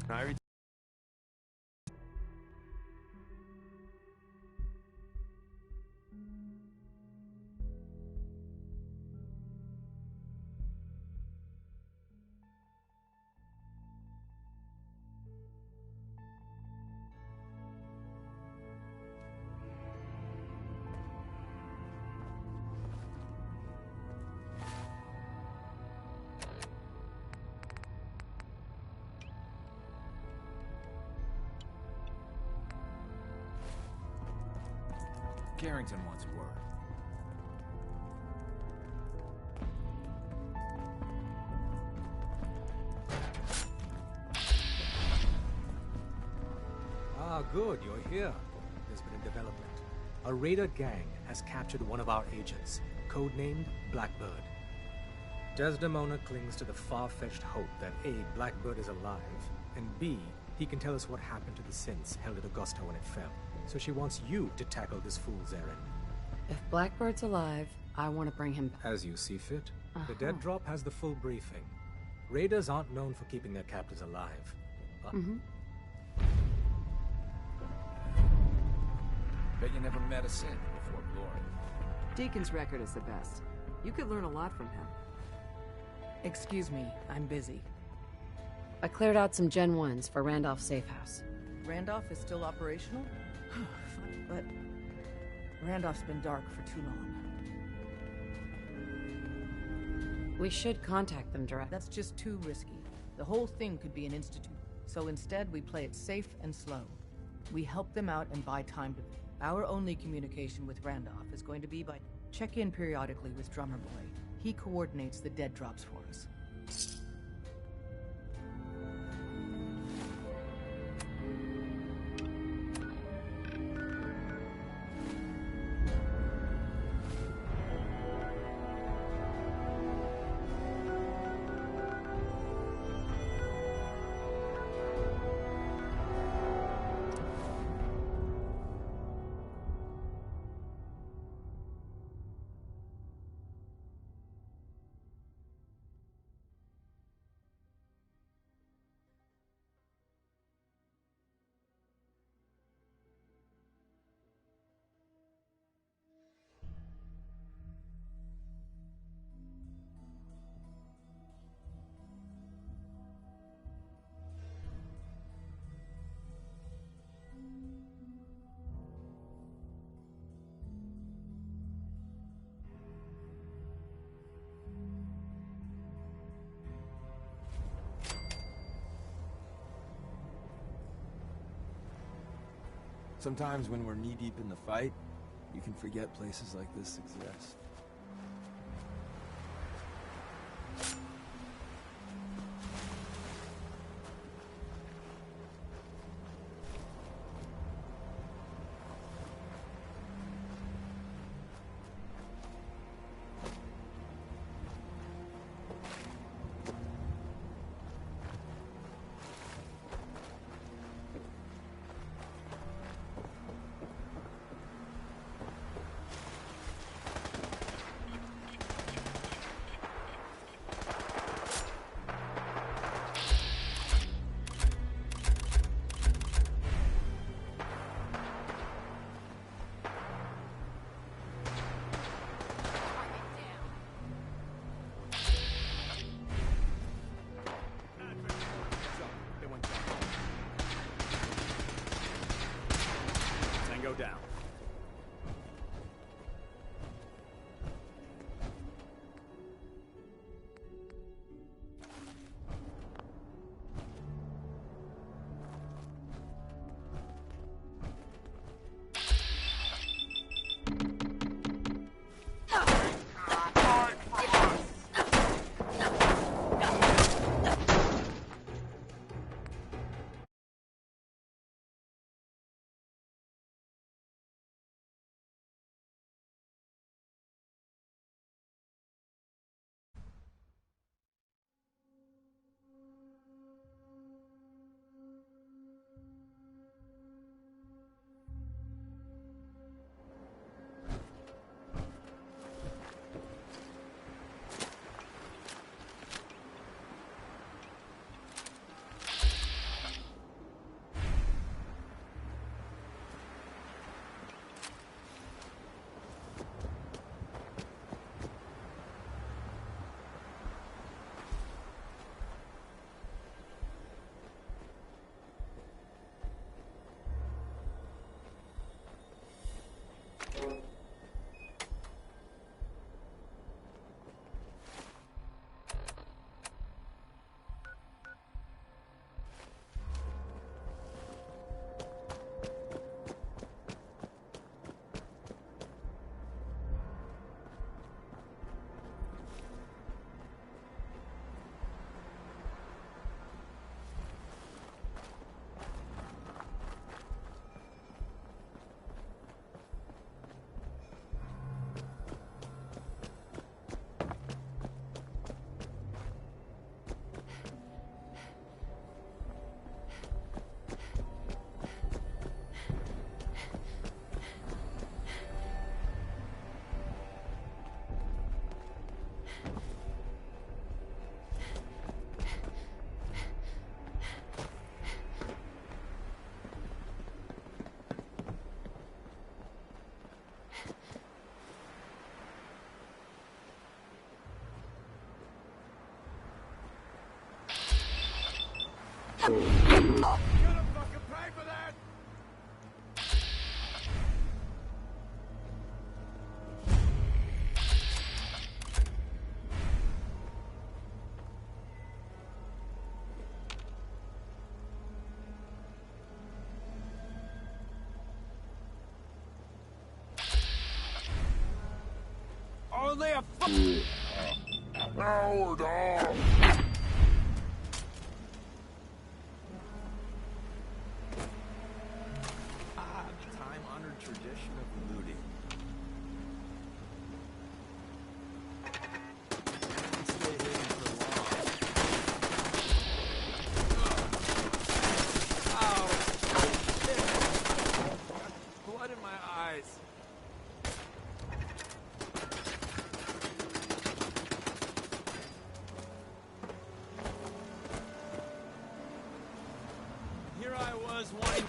I Carrington wants word. Ah, good, you're here. There's been a development. A raider gang has captured one of our agents, codenamed Blackbird. Desdemona clings to the far-fetched hope that A, Blackbird is alive, and B, he can tell us what happened to the synths held at Augusta when it fell. So she wants you to tackle this fool's errand. If Blackbird's alive, I want to bring him back. As you see fit. The Dead Drop has the full briefing. Raiders aren't known for keeping their captives alive. But Bet you never met a synth before Glory. Deacon's record is the best. You could learn a lot from him. Excuse me, I'm busy. I cleared out some Gen 1s for Randolph's safe house. Randolph is still operational? But Randolph's been dark for too long. We should contact them direct. That's just too risky. The whole thing could be an institute. So instead, we play it safe and slow. We help them out and buy time to... Our only communication with Randolph is going to be by... Check in periodically with Drummer Boy. He coordinates the dead drops for us. Sometimes when we're knee-deep in the fight, you can forget places like this exist. Gonna fucking pay for that! Only a Howard off! The time-honored tradition of looting. Stay hidden for long. Ow! Shit. Blood in my eyes. Here I was wanting...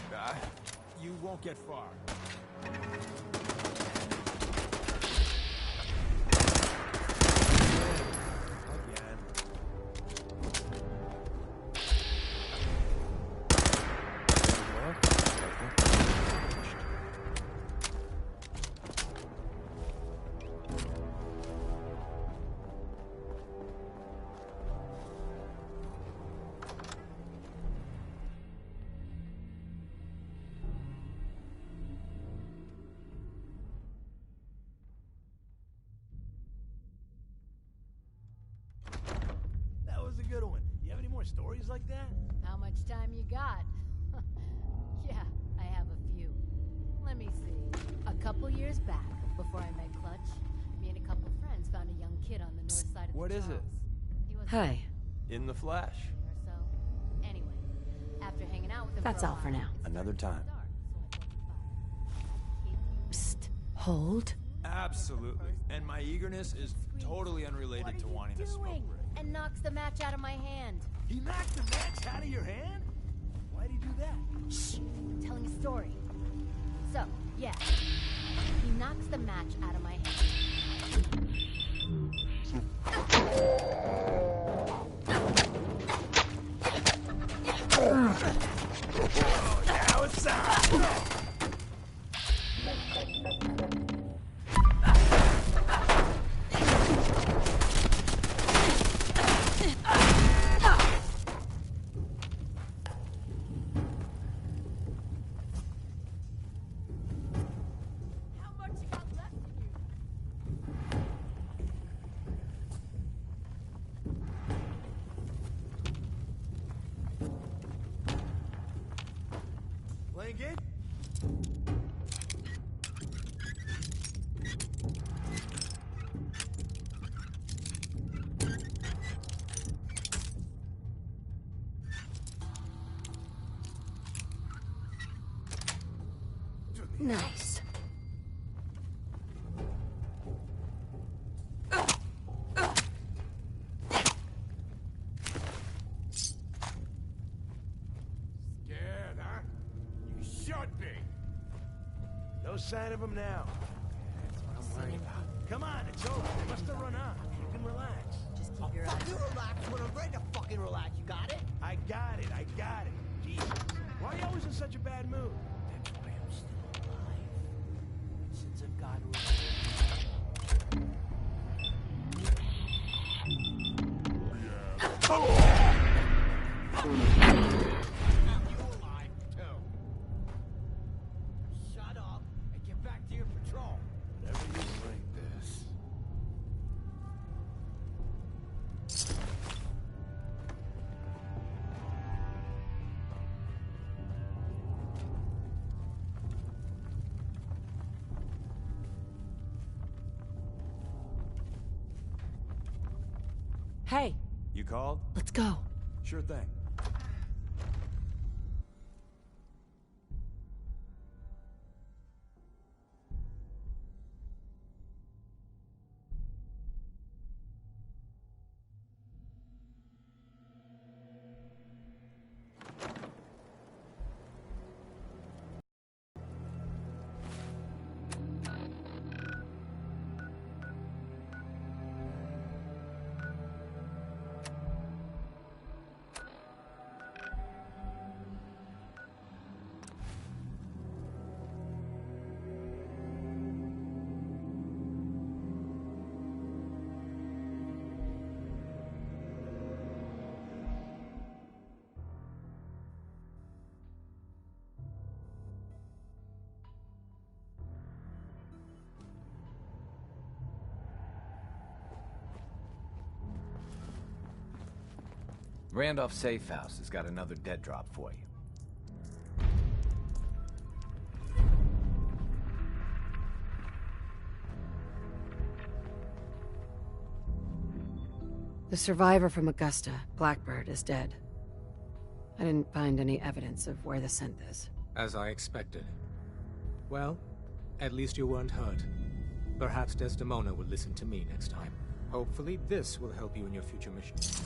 you won't get far. Again. That was a good one. You have any more stories like that? How much time you got? Yeah, I have a few. Let me see. A couple years back, before I met Clutch, me and a couple friends found a young kid on the north side of What the is it? Charles. He was Hi. In the flesh. or so. Anyway, after hanging out with him That's for a all for while, now. it Another started time. to get dark, so I thought if I Psst. Hold. Absolutely. And my eagerness is totally unrelated to wanting to smoke doing? break. And knocks the match out of my hand. He knocked the match out of your hand? Why'd he do that? Shh, I'm telling a story. So, yeah, he knocks the match out of my hand. Now it's on! How much you got left in you? Playing game? Nice. Scared, huh? You should be. No sign of him now. That's what I'm worried about. Come on, it's over. They must have run off. You can relax. Just keep your eyes You relax when I'm ready to fucking relax. You got it? I got it. I got it. Jesus. Why are you always in such a bad mood? That's why I'm still alive. Since I've got rid you alive, too. Shut up and get back to your patrol. Whatever you bring this. Hey, You called? let's go. Sure thing. Randolph Safe House has got another dead drop for you. The survivor from Augusta, Blackbird, is dead. I didn't find any evidence of where the synth is. As I expected. Well, at least you weren't hurt. Perhaps Desdemona will listen to me next time. Hopefully this will help you in your future missions.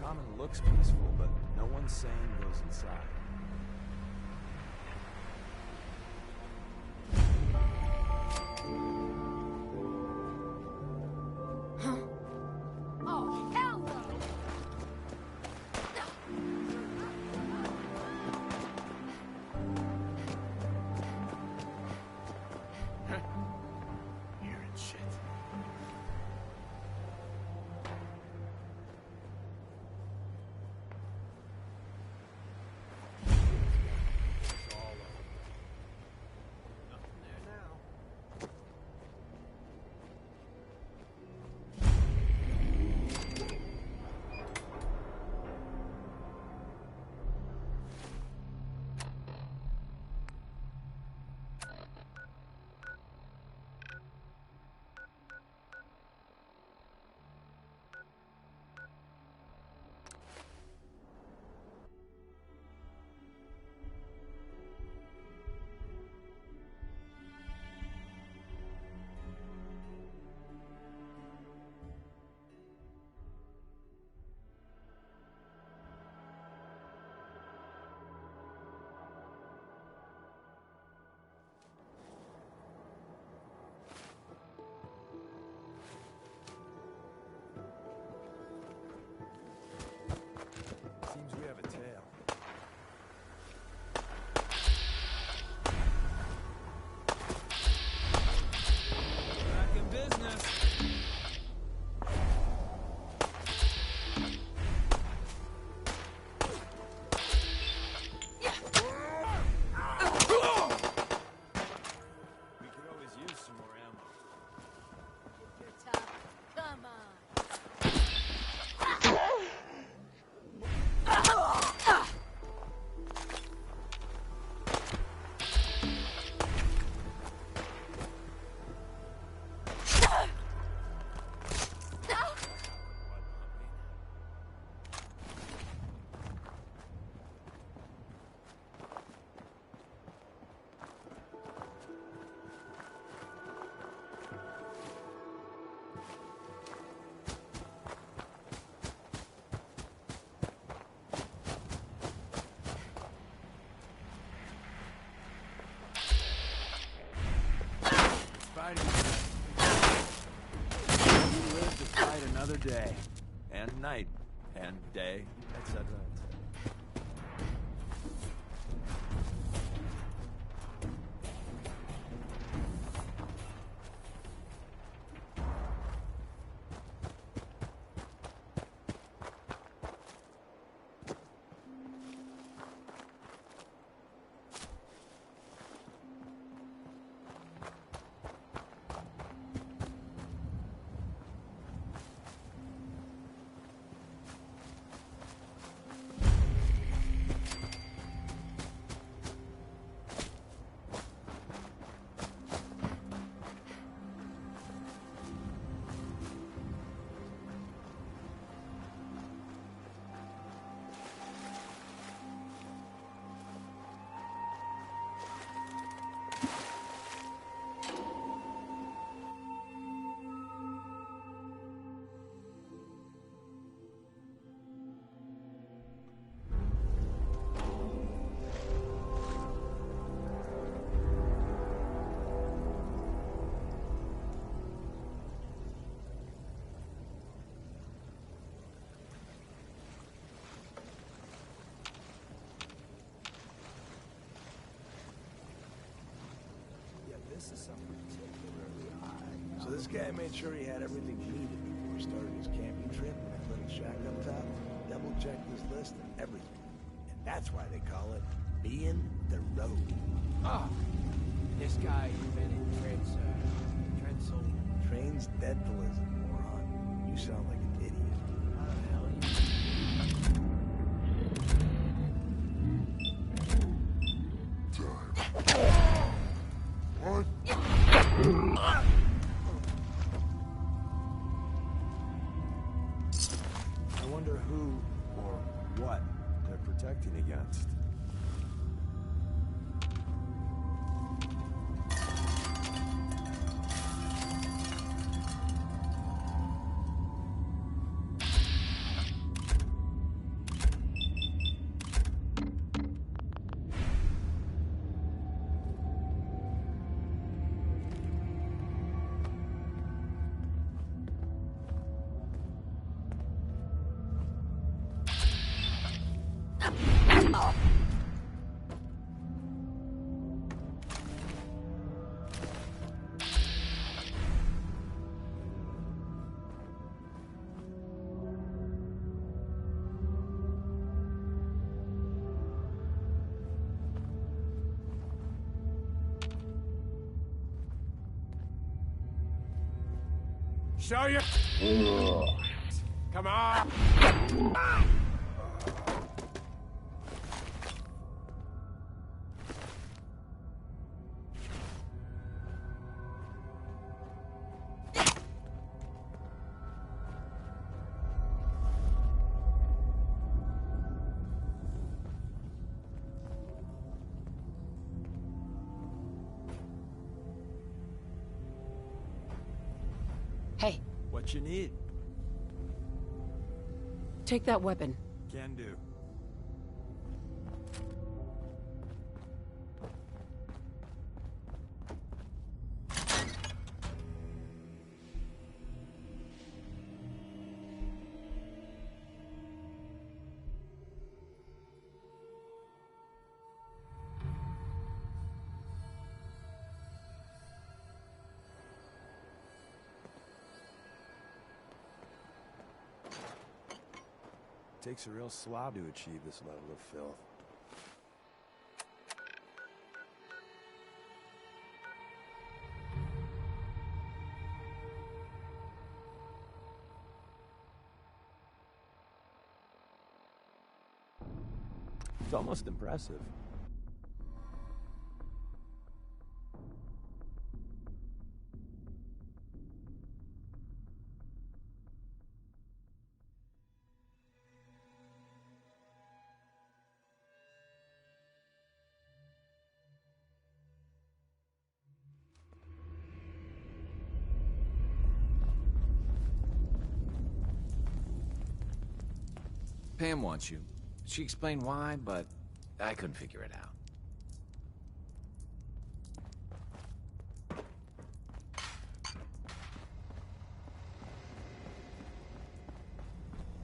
Common looks peaceful, but no one sane goes inside. Oh, hell no! Hearing shit. fighting. You live to fight another day. And night. And day, etc. This is something particularly high. So this guy made sure he had everything he needed before he started his camping trip in that little shack up top. Double-checked his list and everything. And that's why they call it being the road. Oh, this guy invented Treadsoul. Trains dentalism, moron. You sound like an idiot. How the hell you... I wonder who or what they're protecting against. Show you. Come on. Hey, What you need? take that weapon. Can do. Takes a real slob to achieve this level of filth. It's almost impressive. Pam wants you. She explained why, but I couldn't figure it out.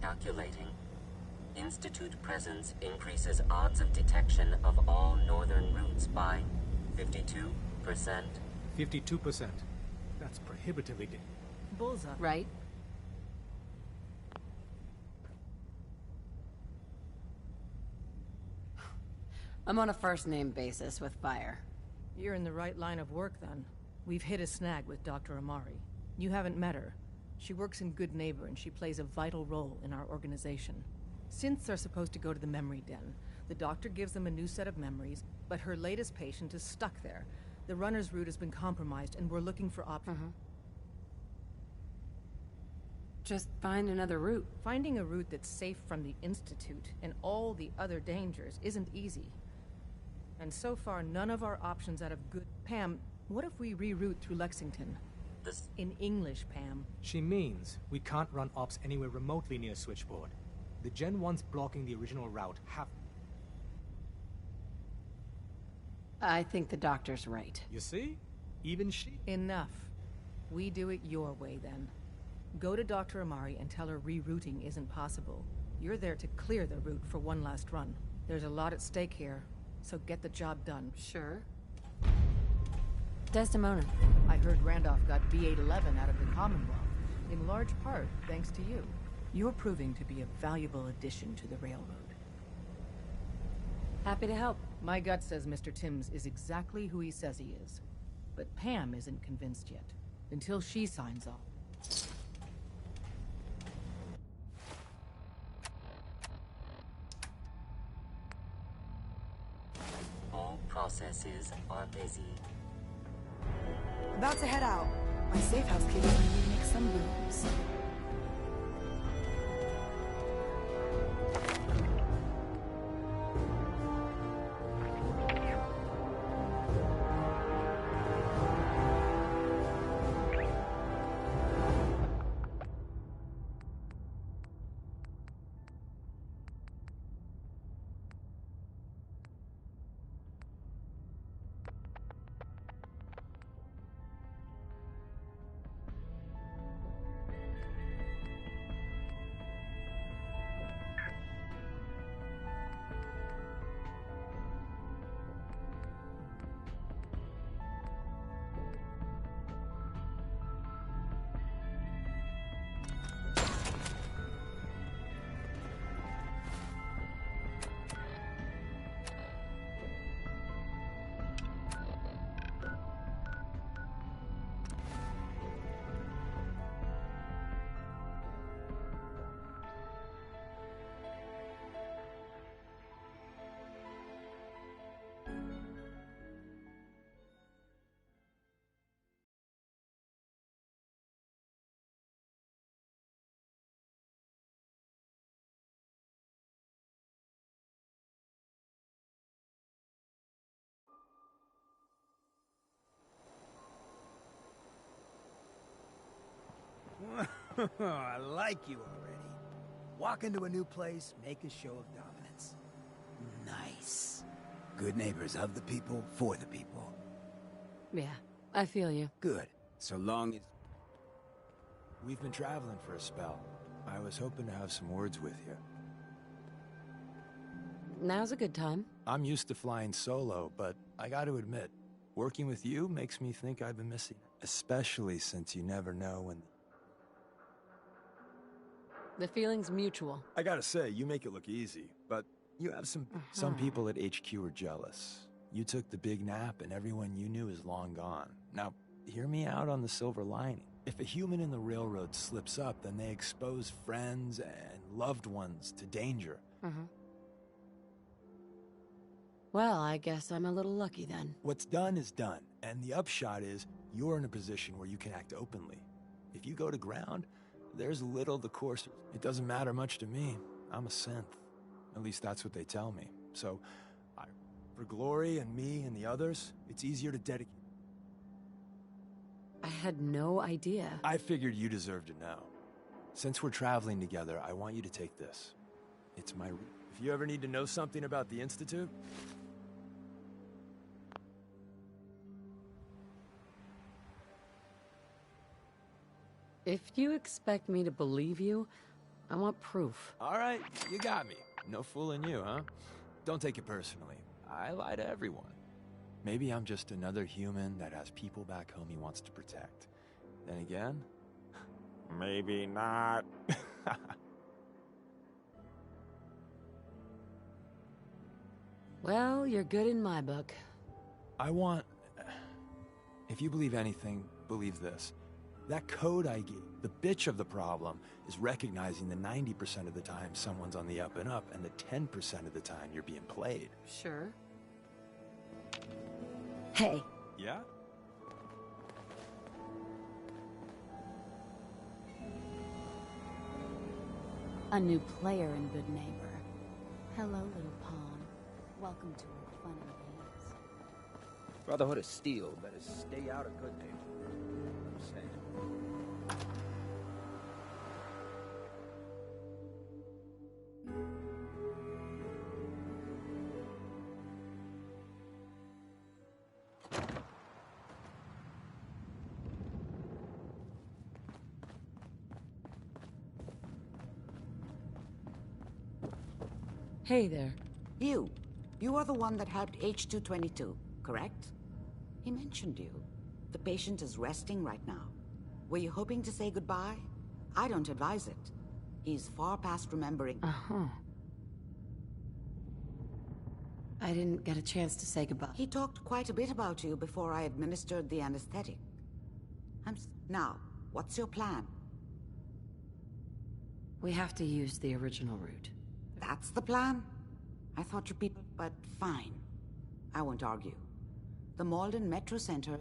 Calculating. Institute presence increases odds of detection of all northern routes by 52%. 52%. That's prohibitively big. Bullseye. Right? I'm on a first-name basis with Fire. You're in the right line of work, then. We've hit a snag with Dr. Amari. You haven't met her. She works in Good Neighbor, and she plays a vital role in our organization. Synths are supposed to go to the memory den. The doctor gives them a new set of memories, but her latest patient is stuck there. The runner's route has been compromised, and we're looking for options. Just find another route. Finding a route that's safe from the Institute and all the other dangers isn't easy. And so far, none of our options out of good... Pam, what if we reroute through Lexington? In English, Pam. She means we can't run ops anywhere remotely near Switchboard. The Gen 1s blocking the original route have... I think the doctor's right. You see? Even she... Enough. We do it your way, then. Go to Dr. Amari and tell her rerouting isn't possible. You're there to clear the route for one last run. There's a lot at stake here, so get the job done. Sure. Desdemona. I heard Randolph got B-811 out of the Commonwealth, in large part thanks to you. You're proving to be a valuable addition to the railroad. Happy to help. My gut says Mr. Timms is exactly who he says he is. But Pam isn't convinced yet. Until she signs off. All processes are busy. About to head out. My safe house kid is going to make some rooms. I like you already. Walk into a new place, make a show of dominance. Nice. Good neighbors of the people, for the people. Yeah, I feel you. Good. So long as... We've been traveling for a spell. I was hoping to have some words with you. Now's a good time. I'm used to flying solo, but I gotta admit, working with you makes me think I've been missing it. Especially since you never know when... The feeling's mutual. I gotta say, you make it look easy, but you have some people at HQ are jealous. You took the big nap and everyone you knew is long gone. Now, hear me out on the silver lining. If a human in the railroad slips up, then they expose friends and loved ones to danger. Well, I guess I'm a little lucky then. What's done is done, and the upshot is you're in a position where you can act openly. If you go to ground, there's little the course. It doesn't matter much to me. I'm a synth. At least that's what they tell me. So, for Glory and me and the others, it's easier to dedicate. I had no idea. I figured you deserve to know. Since we're traveling together, I want you to take this. It's my... If you ever need to know something about the Institute... If you expect me to believe you, I want proof. All right, you got me. No fooling you, huh? Don't take it personally. I lie to everyone. Maybe I'm just another human that has people back home he wants to protect. Then again, maybe not. Well, you're good in my book. I want... If you believe anything, believe this. That code I gave, the bitch of the problem, is recognizing the 90% of the time someone's on the up and up, and the 10% of the time you're being played. Sure. Hey. Yeah? A new player and good neighbor. Hello, little pawn. Welcome to our fun and games. Brotherhood of Steel better stay out of good neighbor. I'm saying. Hey there. You are the one that helped H-222, correct? He mentioned you. The patient is resting right now. Were you hoping to say goodbye? I don't advise it. He's far past remembering. Uh-huh. I didn't get a chance to say goodbye. He talked quite a bit about you before I administered the anesthetic. Now, what's your plan? We have to use the original route. That's the plan? I thought your people... But fine. I won't argue. The Malden Metro Center...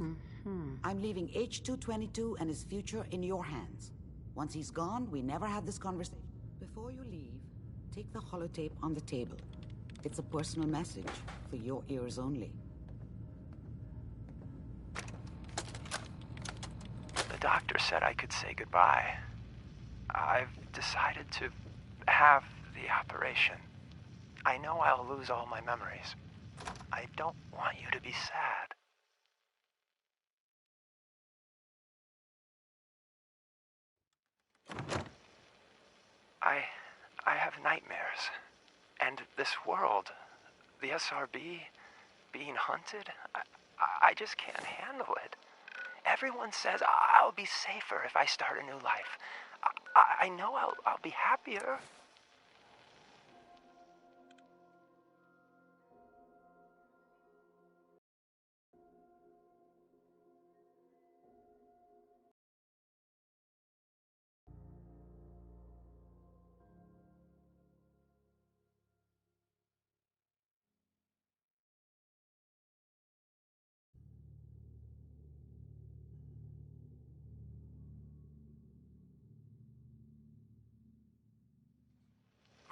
I'm leaving H-222 and his future in your hands. Once he's gone, we never had this conversation. Before you leave, take the holotape on the table. It's a personal message, for your ears only. The doctor said I could say goodbye. I've decided to have the operation. I know I'll lose all my memories. I don't want you to be sad. I have nightmares. And this world, the SRB, being hunted, I just can't handle it. Everyone says I'll be safer if I start a new life. I know I'll be happier.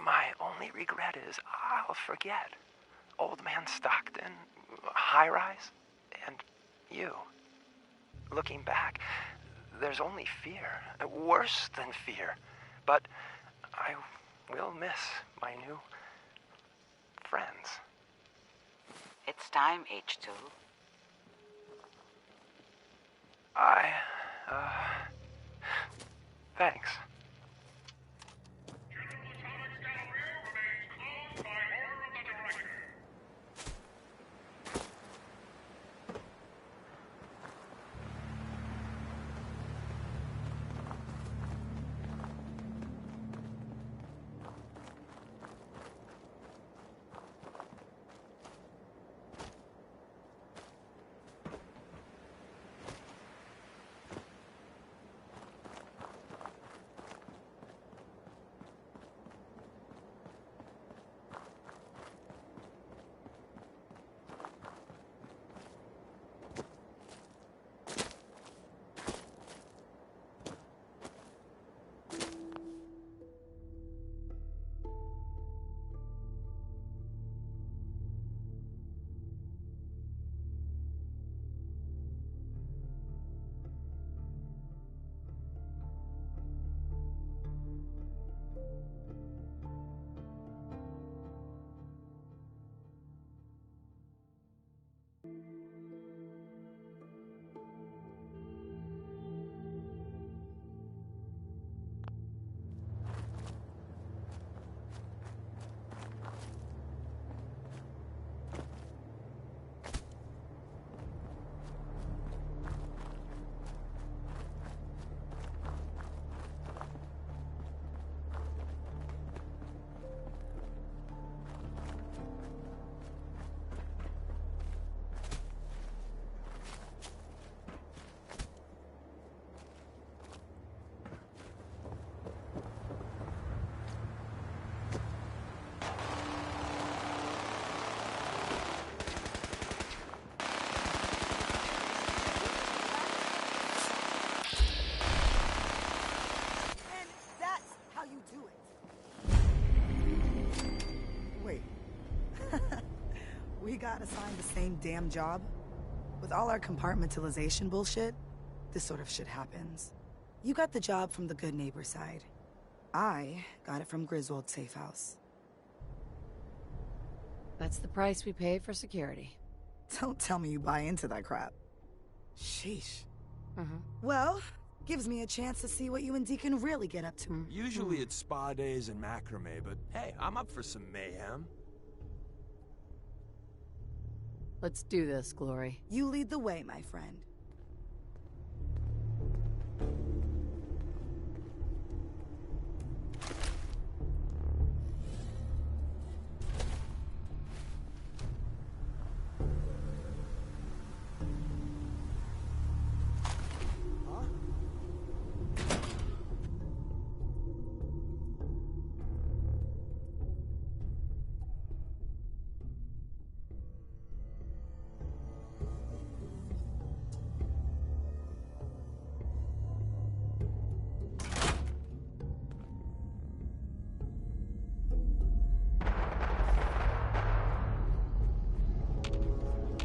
My only regret is I'll forget. Old Man Stockton, High Rise, and you. Looking back, there's only fear. Worse than fear. But I will miss my new friends. It's time, H2. Thanks. got assigned the same damn job? With all our compartmentalization bullshit, this sort of shit happens. You got the job from the good neighbor side. I got it from Griswold's safe house. That's the price we pay for security. Don't tell me you buy into that crap. Sheesh. Well, gives me a chance to see what you and Deacon really get up to. Usually it's spa days and macrame, but hey, I'm up for some mayhem. Let's do this, Glory. You lead the way, my friend.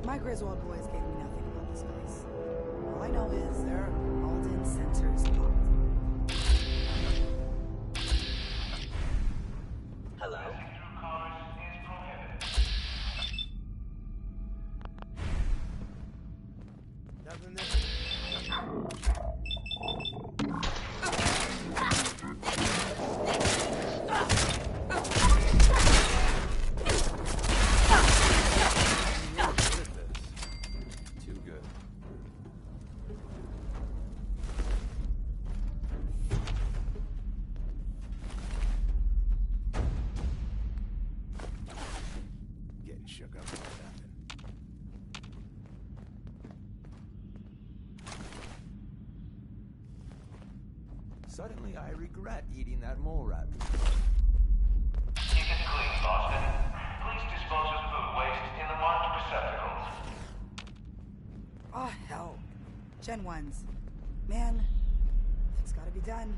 My Griswold boys gave me nothing about this place. All I know is there are Alden sensors locked. Hello? Nothing there. Too good. Getting shook up about nothing. Suddenly I regret eating that mole rat. Keep it clean, Boston. Please dispose of food waste in the marked receptacles. Oh, hell. Gen 1s. Man, it's gotta be done.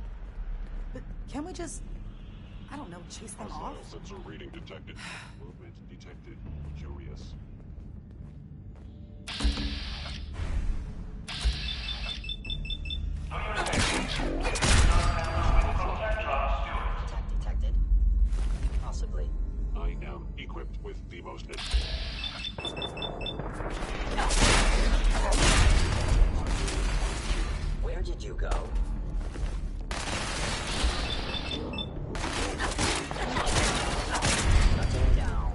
But can we just, I don't know, chase them off? Sensor reading detected. Movement detected. Curious. For your safety, protect Detected? Possibly. I am equipped with the most... Where did you go? Shutting down.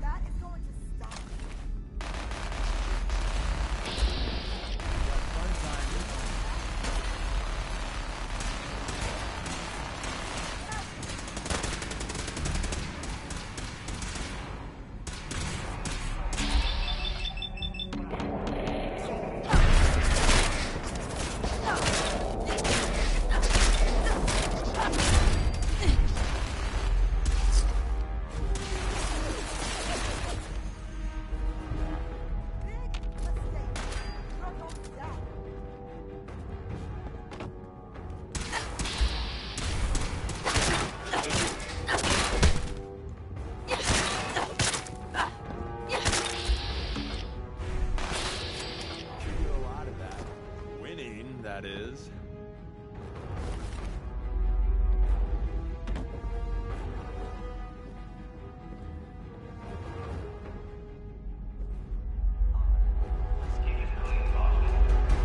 That is going to stop. That is. Keep it clean, Boston.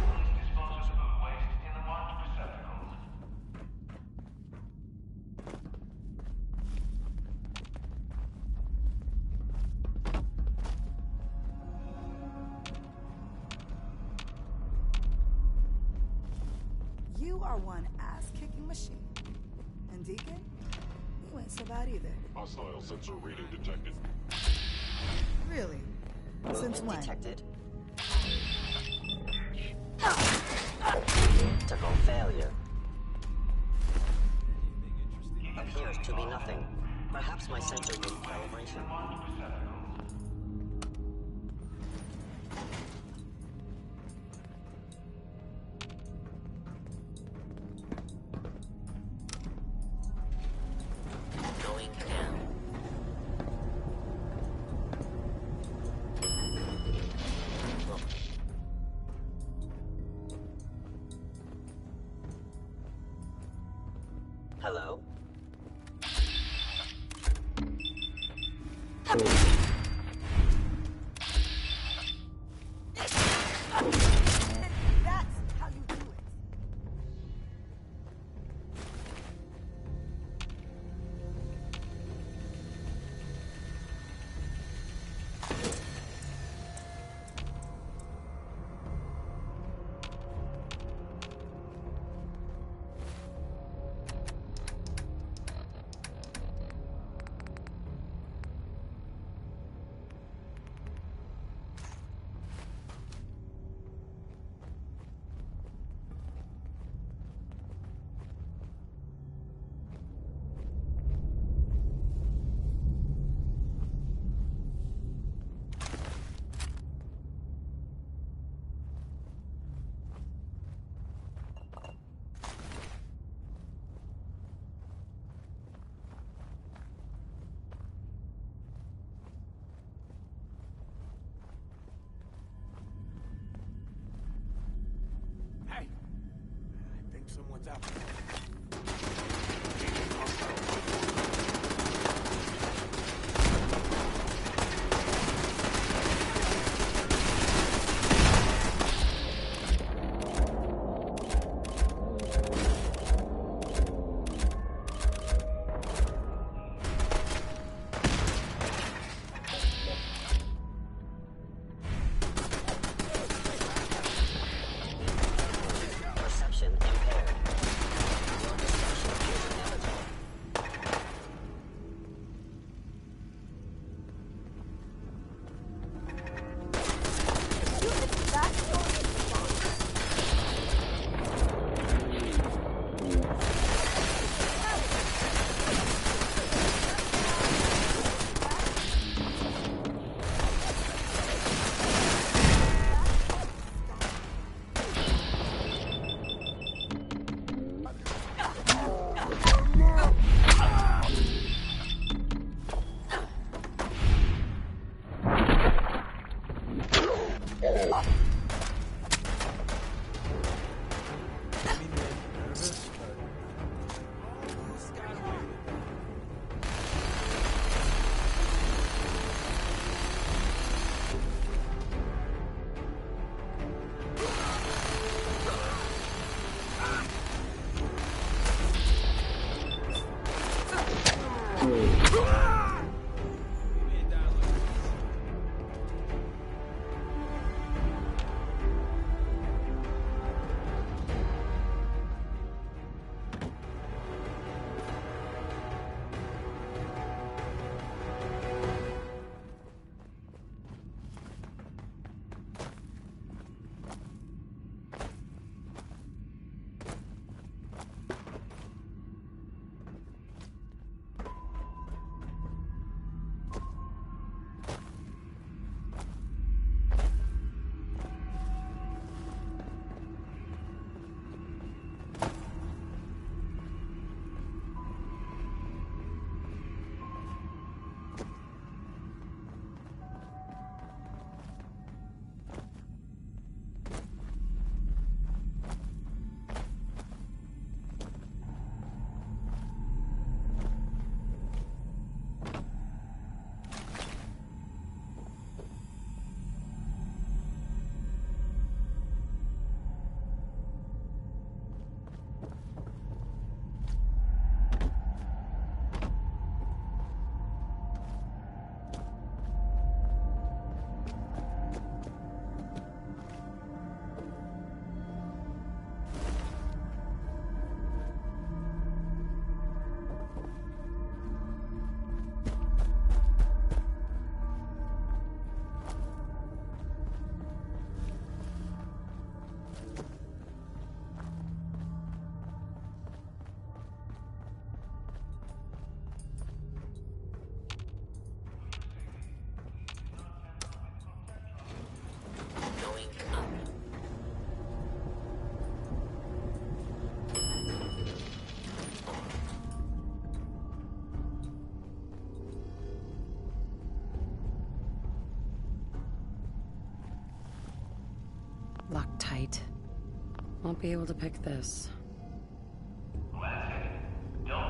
Please dispose of food waste in the marked receptacles. You are one ass-kicking machine. And Deacon? You ain't so bad either. Hostile sensor reading detected. Really? Since when? Detected. Critical failure. Appears to be nothing. Perhaps my sensor needs calibration. Going down. Hello? That's how you do it. Hey! I think someone's out there. Perception impaired. Your destruction is inevitable. Locked tight. Won't be able to pick this. Last second. Don't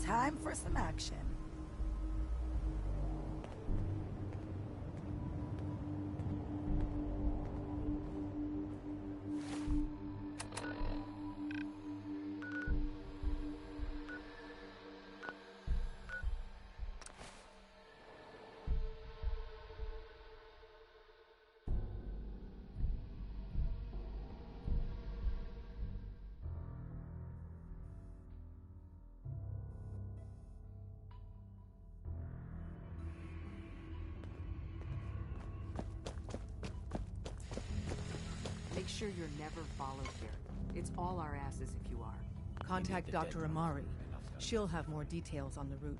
Time for some action. Make sure you're never followed here. It's all our asses if you are. Contact Dr. Amari. She'll have more details on the route.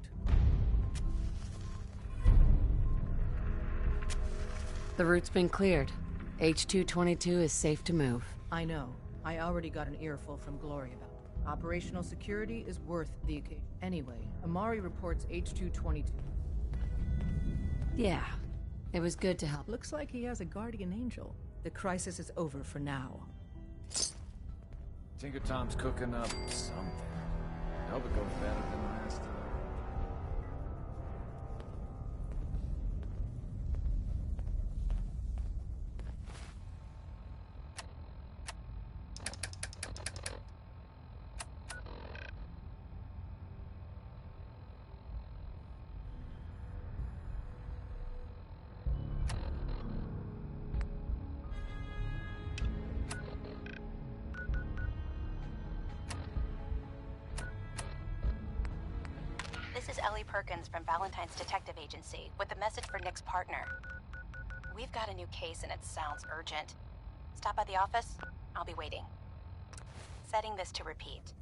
The route's been cleared. H-222 is safe to move. I know. I already got an earful from Glory about it. Operational security is worth the occasion. Anyway, Amari reports H-222. Yeah, it was good to help. Looks like he has a guardian angel. The crisis is over for now. Tinker Tom's cooking up something. I hope it goes better than last time. This is Ellie Perkins from Valentine's Detective Agency with a message for Nick's partner. We've got a new case and it sounds urgent. Stop by the office. I'll be waiting. Setting this to repeat.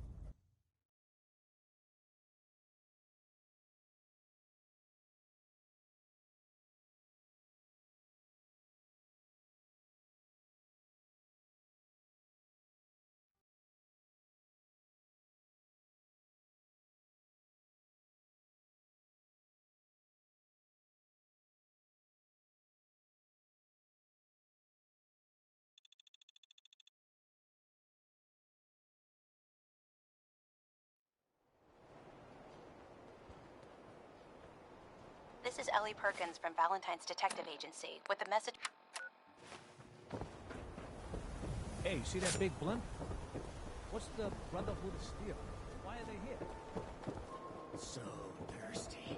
This is Ellie Perkins from Valentine's Detective Agency with a message. Hey, see that big blimp? What's the Brotherhood of Steel? Why are they here? So thirsty.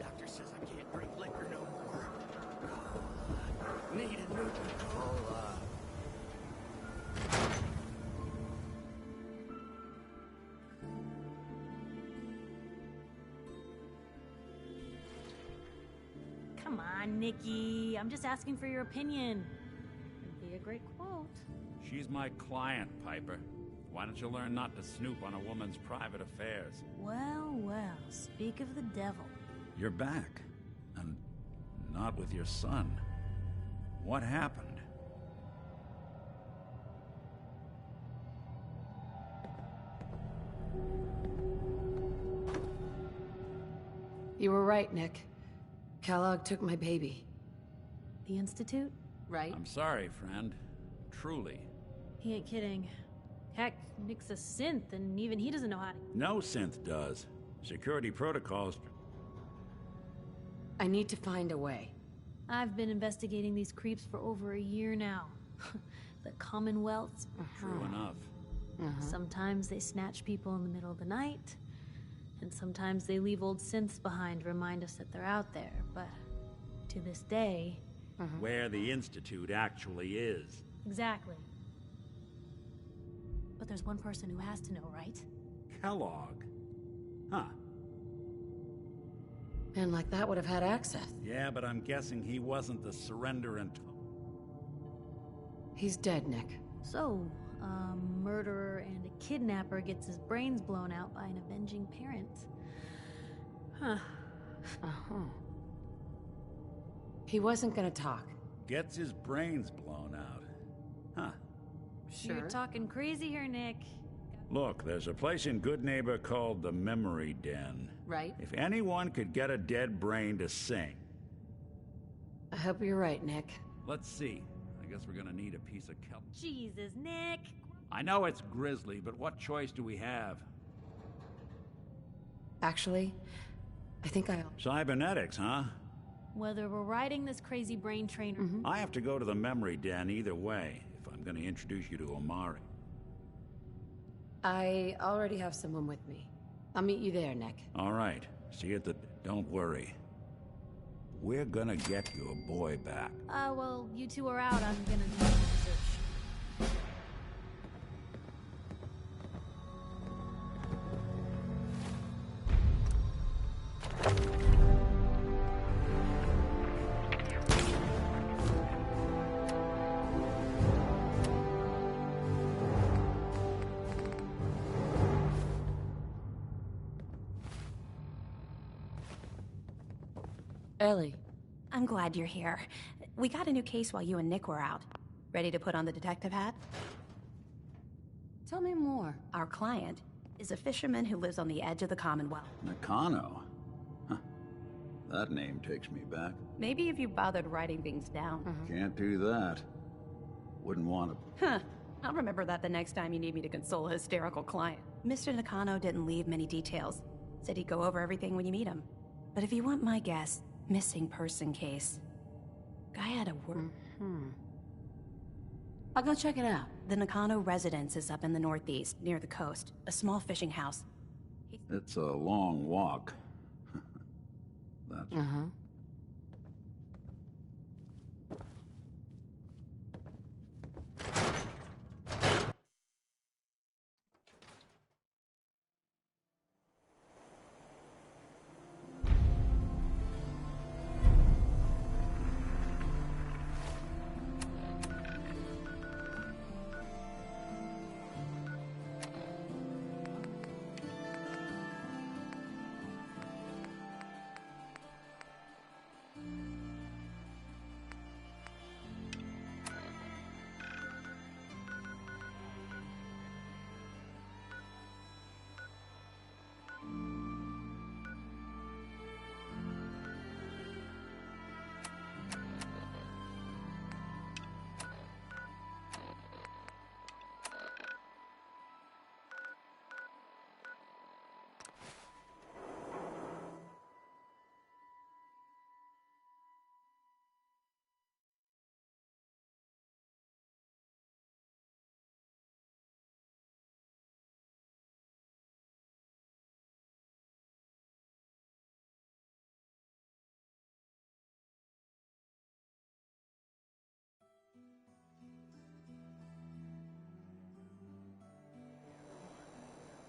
Doctor says I can't drink liquor no more. God, need a new cola. Come on, Nikki. I'm just asking for your opinion. It'd be a great quote. She's my client, Piper. Why don't you learn not to snoop on a woman's private affairs? Well, well, speak of the devil. You're back. And not with your son. What happened? You were right, Nick. Kellogg took my baby. The Institute, right? I'm sorry, friend. Truly. He ain't kidding. Heck, Nick's a synth, and even he doesn't know how to... No synth does. Security protocols... I need to find a way. I've been investigating these creeps for over a year now. The Commonwealth's... True enough. Sometimes they snatch people in the middle of the night, and sometimes they leave old synths behind to remind us that they're out there, but to this day... Where the Institute actually is. Exactly. But there's one person who has to know, right? Kellogg. Huh. Man like that would have had access. Yeah, but I'm guessing he wasn't the surrender and... He's dead, Nick. So, a murderer and a kidnapper gets his brains blown out by an avenging parent. Huh. He wasn't gonna talk. Gets his brains blown out. Huh. Sure. You're talking crazy here, Nick. Look, there's a place in Good Neighbor called the Memory Den. Right. If anyone could get a dead brain to sing. I hope you're right, Nick. Let's see. I guess we're gonna need a piece of kelp. Jesus, Nick! I know it's grisly, but what choice do we have? Actually, I think Cybernetics, huh? Whether we're riding this crazy brain train or... I have to go to the memory den either way, if I'm gonna introduce you to Omari. I already have someone with me. I'll meet you there, Nick. All right. See you at the... Don't worry. We're gonna get your boy back. Well, you two are out. I'm gonna do some research. Ellie. I'm glad you're here. We got a new case while you and Nick were out. Ready to put on the detective hat? Tell me more. Our client is a fisherman who lives on the edge of the Commonwealth. Nakano? Huh. That name takes me back. Maybe if you bothered writing things down. Can't do that. Wouldn't want to... Huh. I'll remember that the next time you need me to console a hysterical client. Mr. Nakano didn't leave many details. Said he'd go over everything when you meet him. But if you want my guess, missing person case. Guy had a word. I'll go check it out. The Nakano residence is up in the northeast, near the coast. A small fishing house. It's a long walk. That's...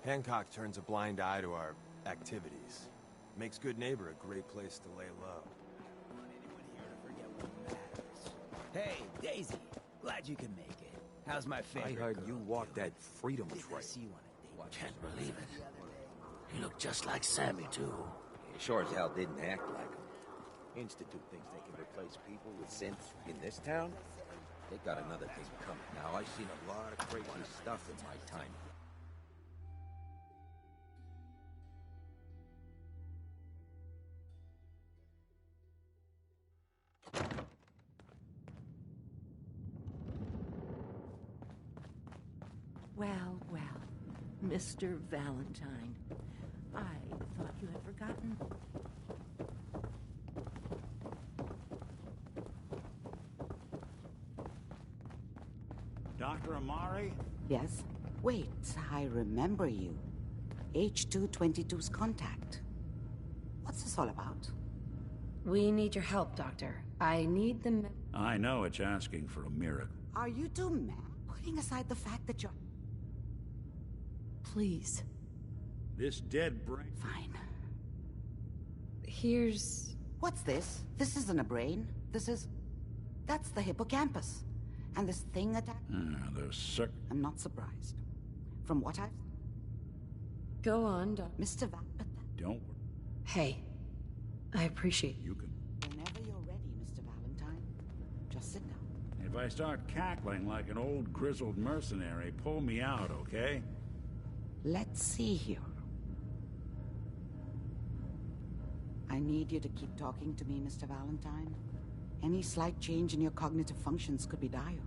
Hancock turns a blind eye to our activities. Makes Good Neighbor a great place to lay low. Hey, Daisy. Glad you can make it. How's my favorite I heard girl you walked that freedom trail. Can't believe it. He looked just like Sammy, too. He sure as hell didn't act like him. Institute thinks they can replace people with synths in this town? They got another thing coming. Now, I've seen a lot of crazy stuff in my time. Well, well, Mr. Valentine. I thought you had forgotten. Dr. Amari? Yes? Wait, I remember you. H222's contact. What's this all about? We need your help, Doctor. I need the... I know it's asking for a miracle. Are you two mad? Putting aside the fact that you're... Please. This dead brain... Fine. Here's... What's this? This isn't a brain. This is... That's the hippocampus. And this thing attacked... the I'm not surprised. From what I've... Go on, Doc. Mr. Don't... Hey. I appreciate you. Can... Whenever you're ready, Mr. Valentine. Just sit down. If I start cackling like an old grizzled mercenary, pull me out, okay? Let's see here. I need you to keep talking to me, Mr. Valentine. Any slight change in your cognitive functions could be dire.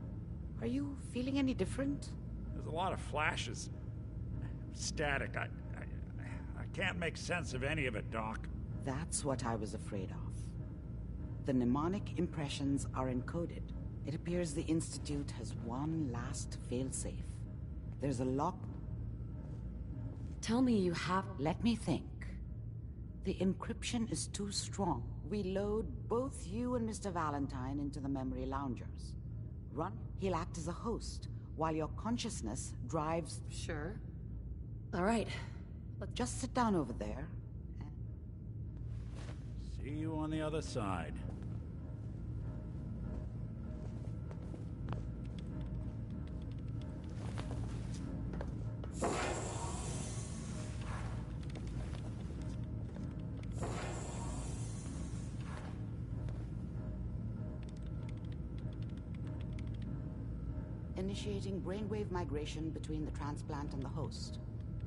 Are you feeling any different? There's a lot of flashes. Static. I can't make sense of any of it, Doc. That's what I was afraid of. The mnemonic impressions are encoded. It appears the Institute has one last failsafe. There's a lock. Tell me you have... Let me think. The encryption is too strong. We load both you and Mr. Valentine into the memory loungers. He'll act as a host, while your consciousness drives... Sure. All right. Let's just sit down over there. See you on the other side. Initiating brainwave migration between the transplant and the host.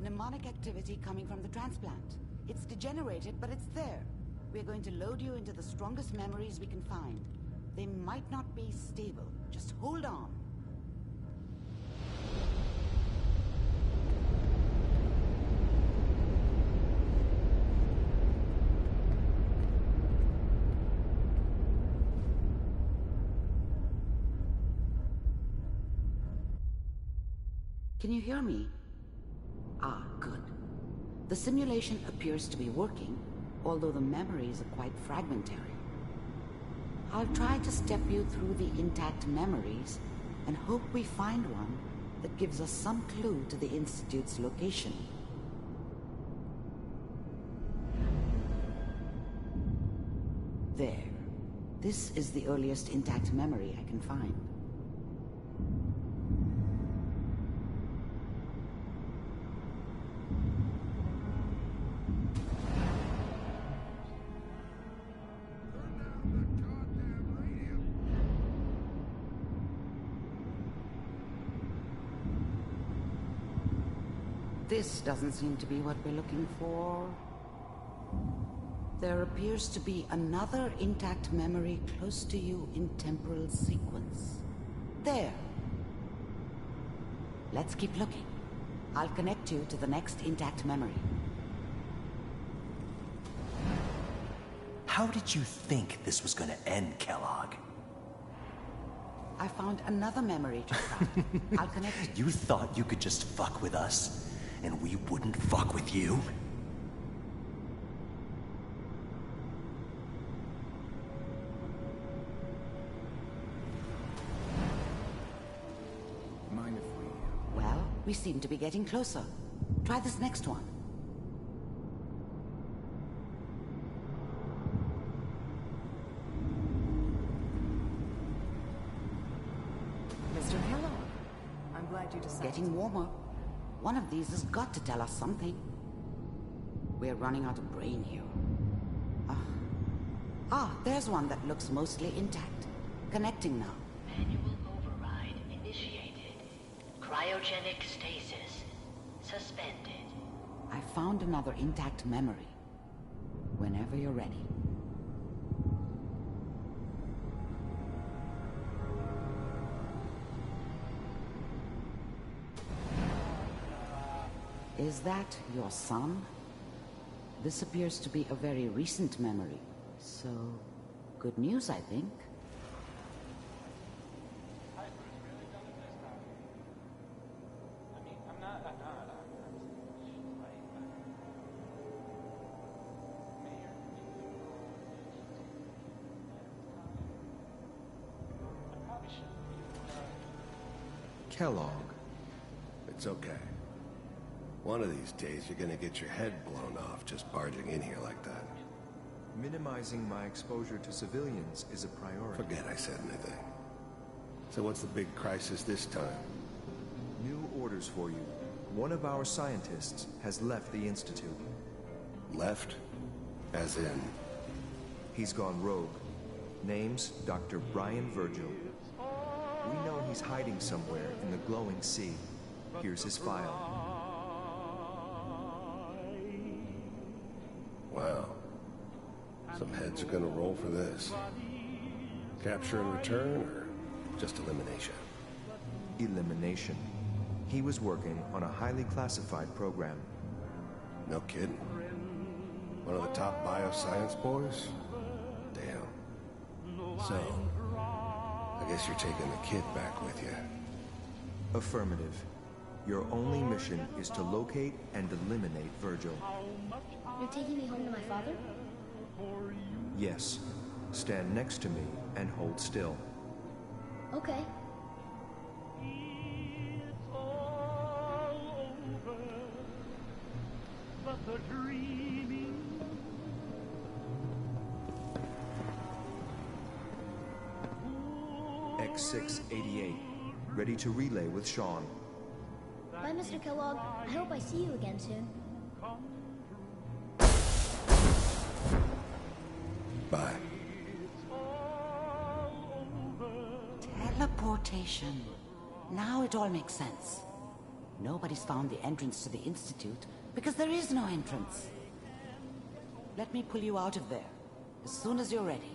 Mnemonic activity coming from the transplant. It's degenerated, but it's there. We're going to load you into the strongest memories we can find. They might not be stable. Just hold on. Can you hear me? Ah, good. The simulation appears to be working, although the memories are quite fragmentary. I'll try to step you through the intact memories and hope we find one that gives us some clue to the Institute's location. There. This is the earliest intact memory I can find. This doesn't seem to be what we're looking for. There appears to be another intact memory close to you in temporal sequence. There. Let's keep looking. I'll connect you to the next intact memory. How did you think this was gonna end, Kellogg? I found another memory to try. I'll connect you. You thought you could just fuck with us, and we wouldn't fuck with you? Mind if we... Well, we seem to be getting closer. Try this next one. Mr. Kellogg, I'm glad you decided. Getting warmer. One of these has got to tell us something. We're running out of brain here. There's one that looks mostly intact. Connecting now. Manual override initiated. Cryogenic stasis suspended. I found another intact memory. Whenever you're ready. Is that your son? This appears to be a very recent memory. So, good news, I think. Kellogg. It's okay. One of these days, you're gonna get your head blown off just barging in here like that. Minimizing my exposure to civilians is a priority. Forget I said anything. So what's the big crisis this time? New orders for you. One of our scientists has left the Institute. Left? As in? He's gone rogue. Name's Dr. Brian Virgil. We know he's hiding somewhere in the glowing sea. Here's his file. Wow. Some heads are gonna roll for this. Capture and return, or just elimination? Elimination. He was working on a highly classified program. No kidding. One of the top bioscience boys? Damn. So, I guess you're taking the kid back with you. Affirmative. Your only mission is to locate and eliminate Virgil. You're taking me home to my father? Yes. Stand next to me and hold still. Okay. X688. Ready to relay with Sean. Bye, Mr. Kellogg. I hope I see you again soon. Bye. Teleportation. Now it all makes sense. Nobody's found the entrance to the Institute because there is no entrance. Let me pull you out of there as soon as you're ready.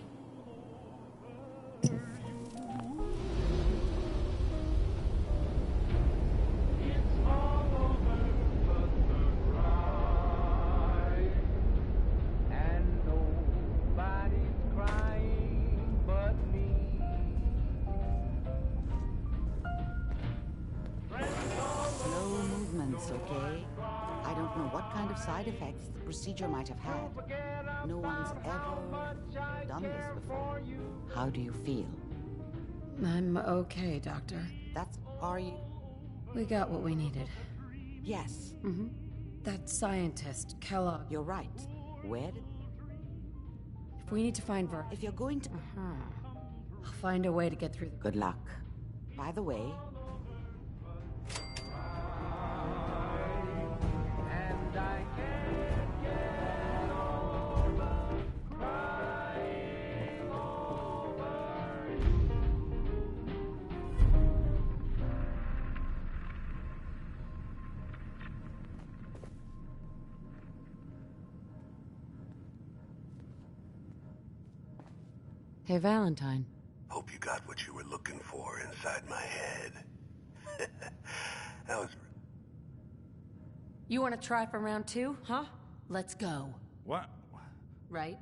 Okay? I don't know what kind of side effects the procedure might have had. No one's ever done this before. How do you feel? I'm okay, Doctor. Are you? We got what we needed. Yes. Mm-hmm. That scientist, Kellogg. You're right. Where did... If we need to find If you're going to... I'll find a way to get through the... Good luck. By the way... Hey, Valentine. Hope you got what you were looking for inside my head. That was... You want to try for round 2, huh? Let's go. What? Right?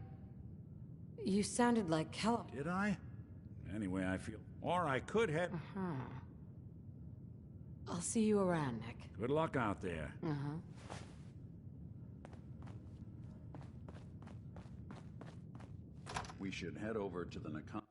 You sounded like Kellogg. Did I? Anyway, I feel... Or I could head... I'll see you around, Nick. Good luck out there. We should head over to the Nakam.